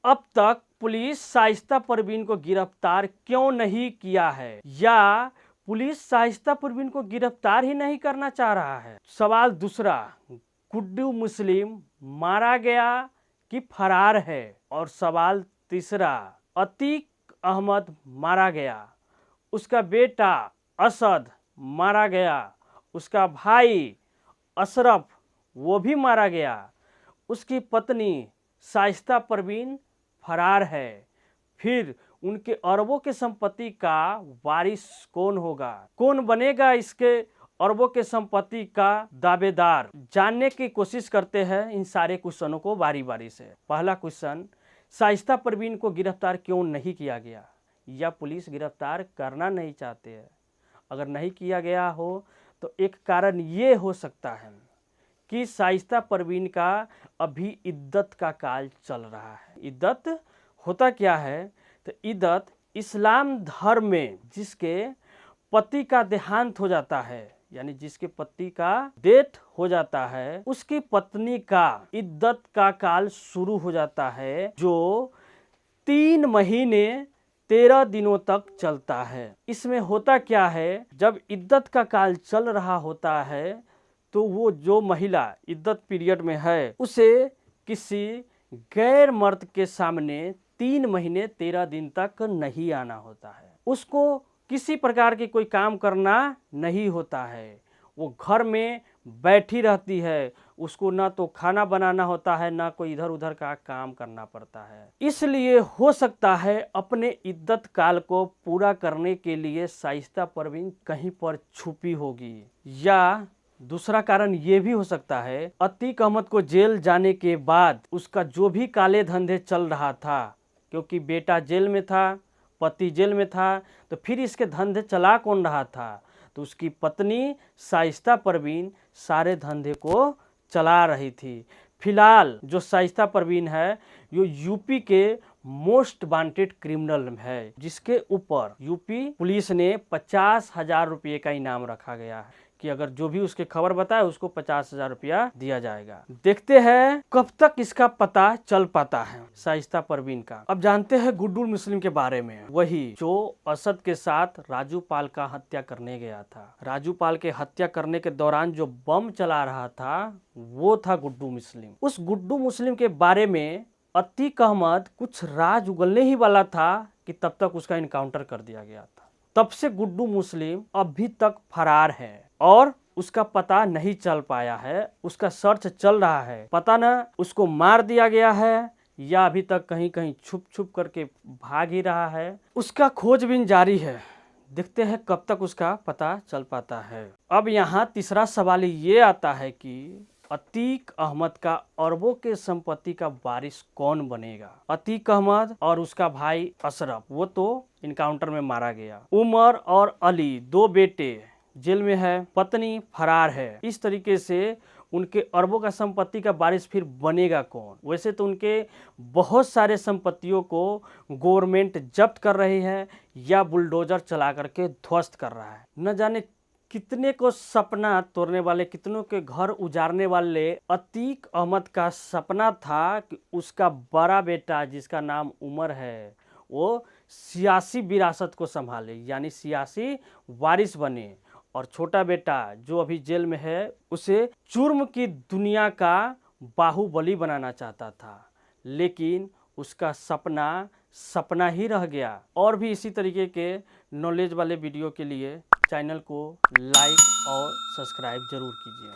अब तक पुलिस शाइस्ता परवीन को गिरफ्तार क्यों नहीं किया है, या पुलिस शाइस्ता परवीन को गिरफ्तार ही नहीं करना चाह रहा है। सवाल दूसरा, गुड्डू मुस्लिम मारा गया कि फरार है। और सवाल तीसरा, अतीक अहमद मारा गया, उसका बेटा असद मारा गया, उसका भाई अशरफ वो भी मारा गया, उसकी पत्नी शाइस्ता परवीन फरार है। फिर उनके अरबों के संपत्ति का वारिस कौन होगा, कौन बनेगा इसके अरबों के संपत्ति का दावेदार। जानने की कोशिश करते हैं इन सारे क्वेश्चनों को बारी बारी से। पहला क्वेश्चन, शाइस्ता परवीन को गिरफ्तार क्यों नहीं किया गया, या पुलिस गिरफ्तार करना नहीं चाहते हैं। अगर नहीं किया गया हो तो एक कारण ये हो सकता है कि शाइस्ता परवीन का अभी इद्दत का काल चल रहा है। इद्दत होता क्या है, तो इद्दत इस्लाम धर्म में जिसके पति का देहांत हो जाता है, यानी जिसके पति का डेथ हो जाता है, उसकी पत्नी का इद्दत का काल शुरू हो जाता है, जो 3 महीने 13 दिनों तक चलता है। इसमें होता क्या है, जब इद्दत का काल चल रहा होता है तो वो जो महिला इद्दत पीरियड में है उसे किसी गैर मर्द के सामने 3 महीने 13 दिन तक नहीं आना होता है। उसको किसी प्रकार की कोई काम करना नहीं होता है, वो घर में बैठी रहती है। उसको ना तो खाना बनाना होता है, ना कोई इधर उधर का काम करना पड़ता है। इसलिए हो सकता है अपने इद्दत काल को पूरा करने के लिए शाइस्ता परवीन कहीं पर छुपी होगी। या दूसरा कारण ये भी हो सकता है, अतीक अहमद को जेल जाने के बाद उसका जो भी काले धंधे चल रहा था, क्योंकि बेटा जेल में था, पति जेल में था, तो फिर इसके धंधे चला कौन रहा था, तो उसकी पत्नी शाइस्ता परवीन सारे धंधे को चला रही थी। फिलहाल जो शाइस्ता परवीन है ये यूपी के मोस्ट वांटेड क्रिमिनल है, जिसके ऊपर यूपी पुलिस ने 50,000 रुपये का इनाम रखा गया है कि अगर जो भी उसके खबर बताए उसको 50,000 रुपया दिया जाएगा। देखते हैं कब तक इसका पता चल पाता है शाइस्ता परवीन का। अब जानते हैं गुड्डू मुस्लिम के बारे में, वही जो असद के साथ राजू पाल का हत्या करने गया था। राजू पाल के हत्या करने के दौरान जो बम चला रहा था वो था गुड्डू मुस्लिम। उस गुड्डू मुस्लिम के बारे में अतीक अहमद कुछ राज उगलने ही वाला था कि तब तक उसका इनकाउंटर कर दिया गया था। तब से गुड्डू मुस्लिम अभी तक फरार है और उसका पता नहीं चल पाया है। उसका सर्च चल रहा है, पता न उसको मार दिया गया है या अभी तक कहीं कहीं छुप छुप करके भाग ही रहा है। उसका खोजबीन जारी है, देखते हैं कब तक उसका पता चल पाता है। अब यहाँ तीसरा सवाल ये आता है कि अतीक अहमद का अरबों के संपत्ति का वारिस कौन बनेगा। अतीक अहमद और उसका भाई अशरफ वो तो इनकाउंटर में मारा गया। उमर और अली 2 बेटे जेल में है, पत्नी फरार है। इस तरीके से उनके अरबों का संपत्ति का वारिस फिर बनेगा कौन। वैसे तो उनके बहुत सारे संपत्तियों को गवर्नमेंट जब्त कर रही है या बुलडोजर चला करके ध्वस्त कर रहा है। न जाने कितने को सपना तोड़ने वाले, कितनों के घर उजाड़ने वाले अतीक अहमद का सपना था कि उसका बड़ा बेटा जिसका नाम उमर है वो सियासी विरासत को संभाले, यानी सियासी वारिस बने, और छोटा बेटा जो अभी जेल में है उसे जुर्म की दुनिया का बाहुबली बनाना चाहता था, लेकिन उसका सपना ही रह गया। और भी इसी तरीके के नॉलेज वाले वीडियो के लिए चैनल को लाइक और सब्सक्राइब जरूर कीजिए।